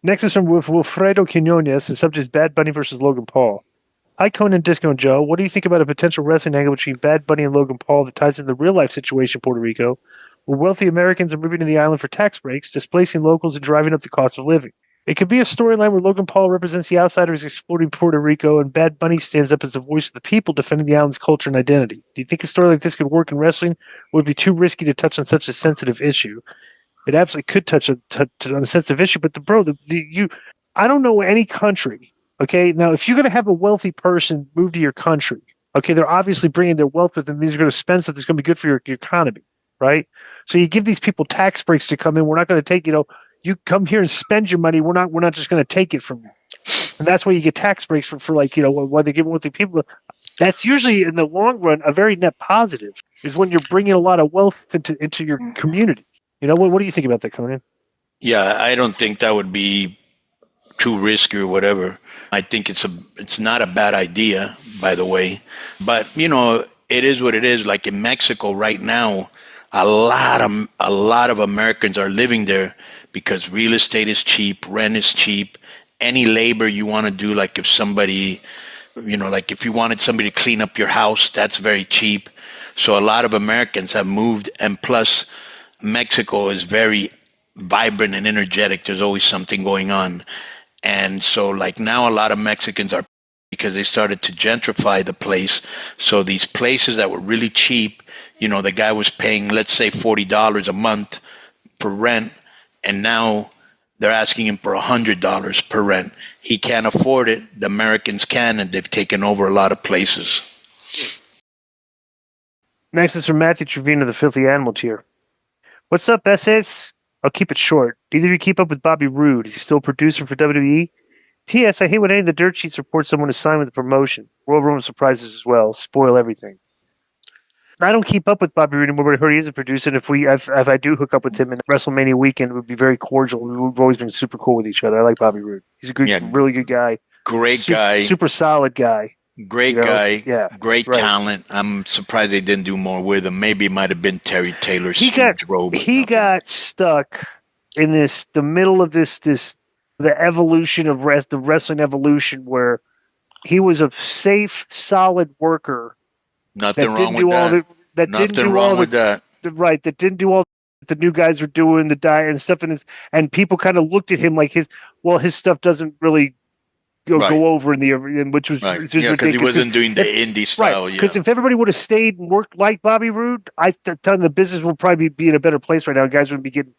Next is from Wilfredo Quinones. The subject is Bad Bunny versus Logan Paul. Hi, Konnan, Disco, and Joe. What do you think about a potential wrestling angle between Bad Bunny and Logan Paul that ties into the real-life situation in Puerto Rico, where wealthy Americans are moving to the island for tax breaks, displacing locals, and driving up the cost of living? It could be a storyline where Logan Paul represents the outsiders exploiting Puerto Rico, and Bad Bunny stands up as the voice of the people defending the island's culture and identity. Do you think a story like this could work in wrestling, or would it be too risky to touch on such a sensitive issue? It absolutely could touch on a sensitive issue, but I don't know any country. Okay, now if you're going to have a wealthy person move to your country, okay, they're obviously bringing their wealth with them. These are going to spend stuff that's going to be good for your economy, right? So you give these people tax breaks to come in. We're not going to take, you come here and spend your money. We're not just going to take it from you, and that's why you get tax breaks for why they give wealthy people. That's usually in the long run a very net positive. Is when you're bringing a lot of wealth into your community. What do you think about that, Konnan? Yeah, I don't think that would be too risky or whatever. I think it's not a bad idea, by the way. But it is what it is. Like in Mexico right now, a lot of Americans are living there because real estate is cheap, rent is cheap. Any labor you want to do, like if somebody, like if you wanted somebody to clean up your house, that's very cheap. So a lot of Americans have moved, and plus Mexico is very vibrant and energetic. There's always something going on. And so like now a lot of Mexicans are, because they started to gentrify the place. So these places that were really cheap, the guy was paying, let's say $40 a month for rent, and now they're asking him for $100 per rent. He can't afford it. The Americans can, and they've taken over a lot of places. Next is from Matthew Trevino, the Filthy Animal Tier. What's up, SS? I'll keep it short. Do either of you keep up with Bobby Roode? Is he still a producer for WWE? P.S. I hate when any of the dirt sheets report someone is signed with the promotion. Royal Rumble surprises as well. Spoil everything. I don't keep up with Bobby Roode anymore, but I heard he is a producer, and if I do hook up with him in WrestleMania weekend, it would be very cordial. We've always been super cool with each other. I like Bobby Roode. He's a really good guy. Great guy. Super solid guy. Great guy. Yeah. Great talent. I'm surprised they didn't do more with him. Maybe it might have been Terry Taylor's robe. He got stuck in the middle of the evolution of the wrestling evolution, where he was a safe, solid worker. Nothing wrong with that. Right. That didn't do all the new guys were doing, the diet and stuff, and people kind of looked at him like his stuff doesn't really go over which was right. Just ridiculous. Because he wasn't doing the indie style. Right. Because if everybody would have stayed and worked like Bobby Roode, I tell the business would probably be in a better place right now. Guys wouldn't be getting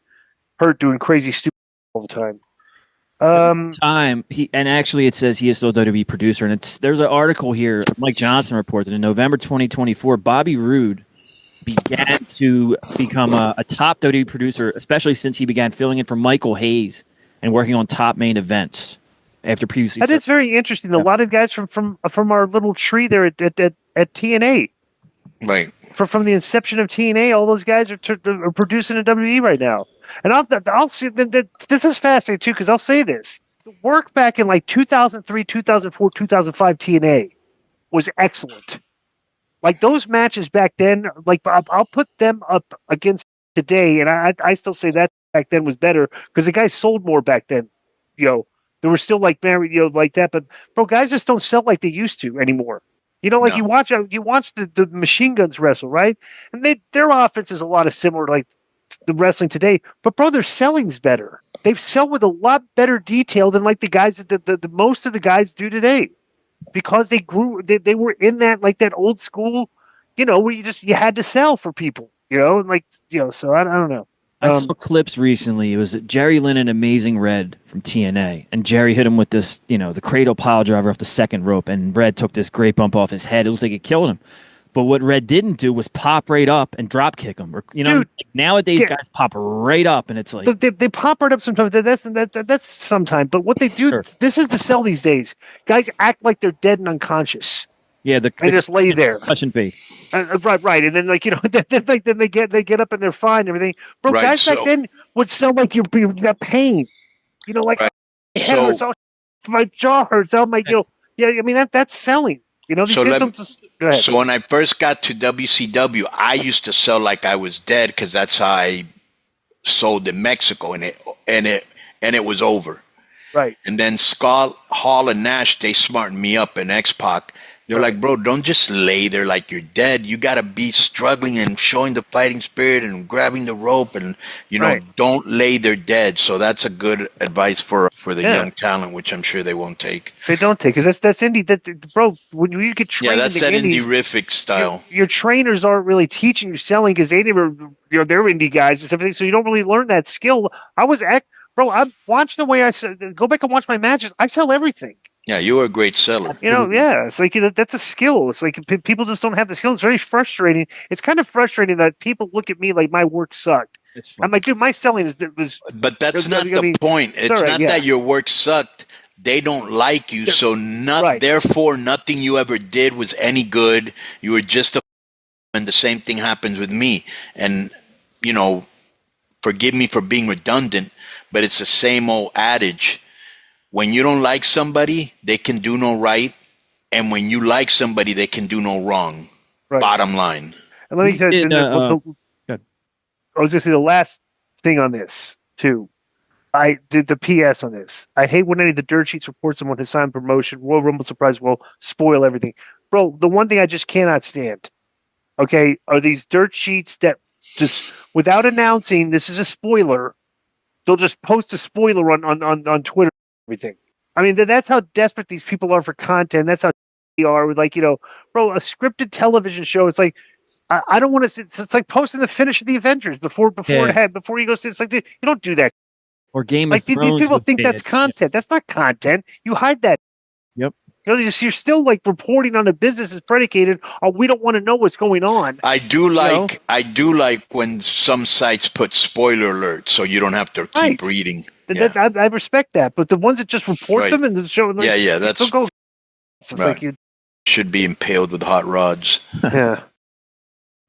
hurt doing crazy stupid all the time. Actually it says he is still a WWE producer, and there's an article here. Mike Johnson reported in November 2024, Bobby Roode began to become a top WWE producer, especially since he began filling in for Michael Hayes and working on top main events. After previously, that is very interesting. A lot of guys from our little tree there at TNA, right? From the inception of TNA, all those guys are producing in WWE right now. And I'll see that this is fascinating too, because I'll say this: the work back in like 2003, 2004, 2005 TNA was excellent. Like those matches back then, like I'll put them up against today, and I still say that back then was better because the guys sold more back then. They were still like married, like that. But bro, guys just don't sell like they used to anymore. You watch the Machine Guns wrestle, right? And their offense is a lot of similar like the wrestling today. But bro, their selling's better. They sell with a lot better detail than like the guys that the most of the guys do today, because they grew. They were in that like that old school, where you had to sell for people, So I don't know. I saw clips recently. It was Jerry Lynn and Amazing Red from TNA, and Jerry hit him with this, the cradle pile driver off the second rope, and Red took this great bump off his head. It looked like it killed him. But what Red didn't do was pop right up and drop kick him. Dude, nowadays guys pop right up, and it's like they pop right up sometimes. That's sometimes. But what they do, this is the sell these days. Guys act like they're dead and unconscious. Yeah, they just lay there, touching base. Right, and then then they get up and they're fine and everything. Bro, right, guys back then would sell like you got pain, like right. My head hurts, my jaw hurts, yeah. I mean that's selling. These guys go ahead. So when I first got to WCW, I used to sell like I was dead because that's how I sold in Mexico, and it was over. Right. And then Scott Hall and Nash, they smartened me up, and X-Pac. They're like, bro, don't just lay there like you're dead. You got to be struggling and showing the fighting spirit and grabbing the rope and, don't lay there dead. So that's a good advice for the young talent, which I'm sure they won't take. They don't take, because that's indie. Bro, when you get trained that's in that indie-rific style. Your trainers aren't really teaching you selling because they never, they're indie guys and everything. So you don't really learn that skill. I watch the way I go back and watch my matches. I sell everything. Yeah, you were a great seller. It's like that's a skill. It's like people just don't have the skill. It's very frustrating. It's kind of frustrating that people look at me like my work sucked. I'm like, dude, my selling was. But that's not the point. It's not that your work sucked. They don't like you, so therefore nothing you ever did was any good. You were just and the same thing happens with me. And forgive me for being redundant, but it's the same old adage. When you don't like somebody, they can do no right. And when you like somebody, they can do no wrong. Right. Bottom line. And let me tell you, I was going to say the last thing on this, too. I did the PS on this. I hate when any of the dirt sheets report someone has signed promotion. Royal Rumble surprise will spoil everything. Bro, the one thing I just cannot stand, are these dirt sheets that just, without announcing this is a spoiler, they'll just post a spoiler on Twitter. Everything. I mean, that's how desperate these people are for content. That's how they are with, bro, a scripted television show. It's like, I don't want to. It's like posting the finish of the Avengers before you go see. It's like, dude, you don't do that. Or Game of Thrones. These people think that's content. That's not content. You hide that. Yep. You're still reporting on a business is predicated on we don't want to know what's going on. I do like when some sites put spoiler alert so you don't have to keep reading. Yeah. I respect that, but the ones that just report them and the show, that's don't go. It's like you should be impaled with hot rods. Yeah.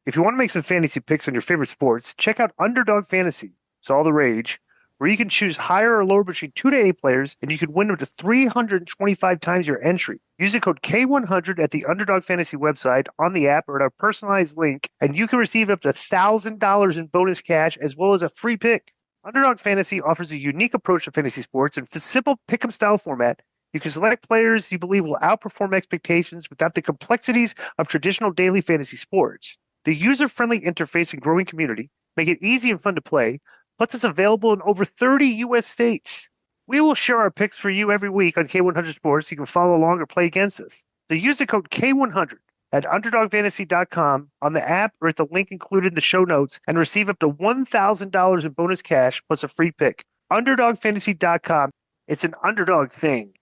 If you want to make some fantasy picks on your favorite sports, check out Underdog Fantasy. It's all the rage, where you can choose higher or lower between 2 to 8 players, and you can win up to 325 times your entry. Use the code K100 at the Underdog Fantasy website, on the app, or at our personalized link, and you can receive up to $1,000 in bonus cash as well as a free pick. Underdog Fantasy offers a unique approach to fantasy sports, and it's a simple pick-em style format. You can select players you believe will outperform expectations without the complexities of traditional daily fantasy sports. The user-friendly interface and growing community make it easy and fun to play, plus it's available in over 30 U.S. states. We will share our picks for you every week on K100 Sports. You can follow along or play against us. Use the code K100 at UnderdogFantasy.com on the app or at the link included in the show notes and receive up to $1,000 in bonus cash plus a free pick. UnderdogFantasy.com. It's an underdog thing.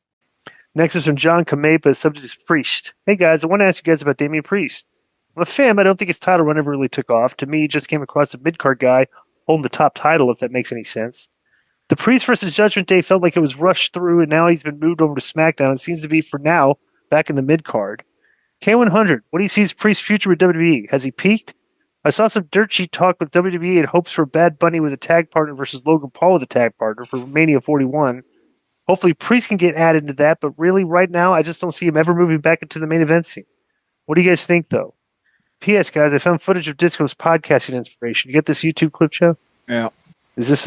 Next is from John Kamepa, subject is Priest. Hey guys, I want to ask you guys about Damian Priest. I'm a fan, but I don't think his title run ever really took off. To me, he just came across a mid-card guy holding the top title, if that makes any sense. The Priest versus Judgment Day felt like it was rushed through, and now he's been moved over to SmackDown and seems to be, for now, back in the mid-card. K100, what do you see as Priest's future with WWE? Has he peaked? I saw some dirt sheet talk with WWE and hopes for Bad Bunny with a tag partner versus Logan Paul with a tag partner for Mania 41. Hopefully Priest can get added into that, but really right now I just don't see him ever moving back into the main event scene. What do you guys think, though? P.S. guys, I found footage of Disco's podcasting inspiration. You get this YouTube clip show? Yeah. Is this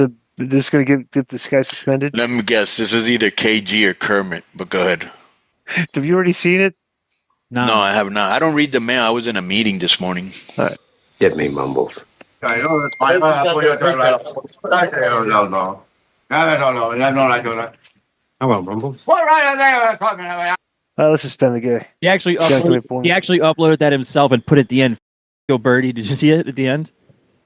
going to get this guy suspended? Let me guess. This is either KG or Kermit, but go ahead. Have you already seen it? No, I have not. I don't read the mail. I was in a meeting this morning. All right. Get me, Mumbles. Hello, Mumbles. Let's suspend the guy. He actually uploaded that himself and put it at the end. Birdie, did you see it at the end?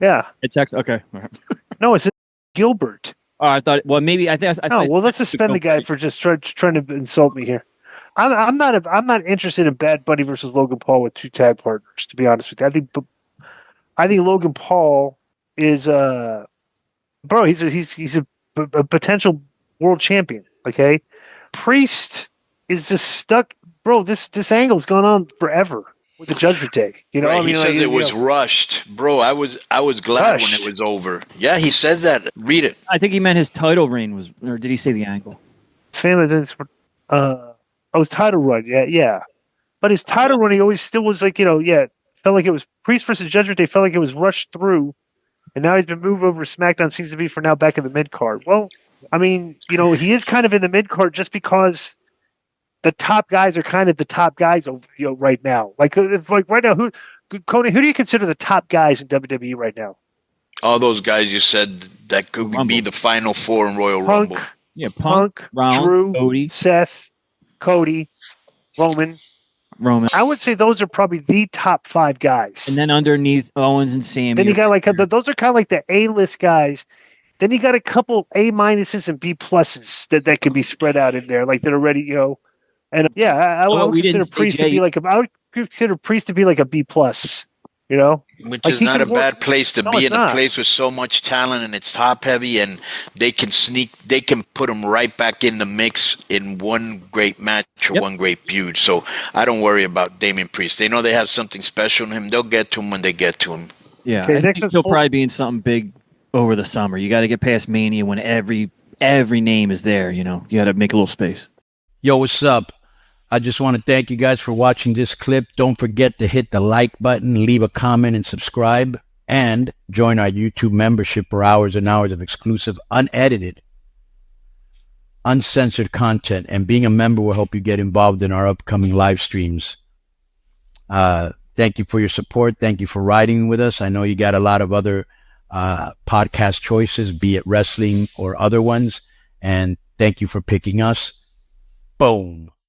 Yeah. It's okay. All right. No, it's Gilbert. Oh, I thought. Well, maybe I think. Let's suspend the guy for just trying to insult me here. I'm not interested in Bad Bunny versus Logan Paul with 2 tag partners. To be honest with you, I think Logan Paul is bro. He's a potential world champion. Okay, Priest is just stuck, bro. This angle's gone on forever with the Judgment Day. You know, right, he says it was rushed, bro. I was glad when it was over. Yeah, he says that. Read it. I think he meant his title reign was, or did he say the angle? Family, his title run, yeah. But his title run, he always still was like, felt like it was Priest versus Judgment Day. Felt like it was rushed through, and now he's been moved over to SmackDown. Seems to be for now back in the mid card. Well, I mean, he is kind of in the mid card just because the top guys are kind of the top guys, right now. Like right now, Konnan, who do you consider the top guys in WWE right now? All those guys you said that could be the final four in Royal Rumble. Yeah, Punk, Round, Drew, Cody, Seth, Cody, Roman. I would say those are probably the top 5 guys. And then underneath Owens and Sami. Then you got those are kind of like the A-list guys. Then you got a couple A- and B+ that can be spread out in there, like that already, And yeah, I would consider Priest to be like a B+. Which is not a bad place to be in a place with so much talent, and it's top heavy, and they can put them right back in the mix in one great match or one great feud. So I don't worry about Damian Priest. They know they have something special in him. They'll get to him when they get to him. Yeah, I think he'll probably be in something big over the summer. You got to get past Mania when every name is there. You got to make a little space. Yo, what's up? I just want to thank you guys for watching this clip. Don't forget to hit the like button, leave a comment, and subscribe. And join our YouTube membership for hours and hours of exclusive, unedited, uncensored content. And being a member will help you get involved in our upcoming live streams. Thank you for your support. Thank you for riding with us. I know you got a lot of other podcast choices, be it wrestling or other ones. And thank you for picking us. Boom.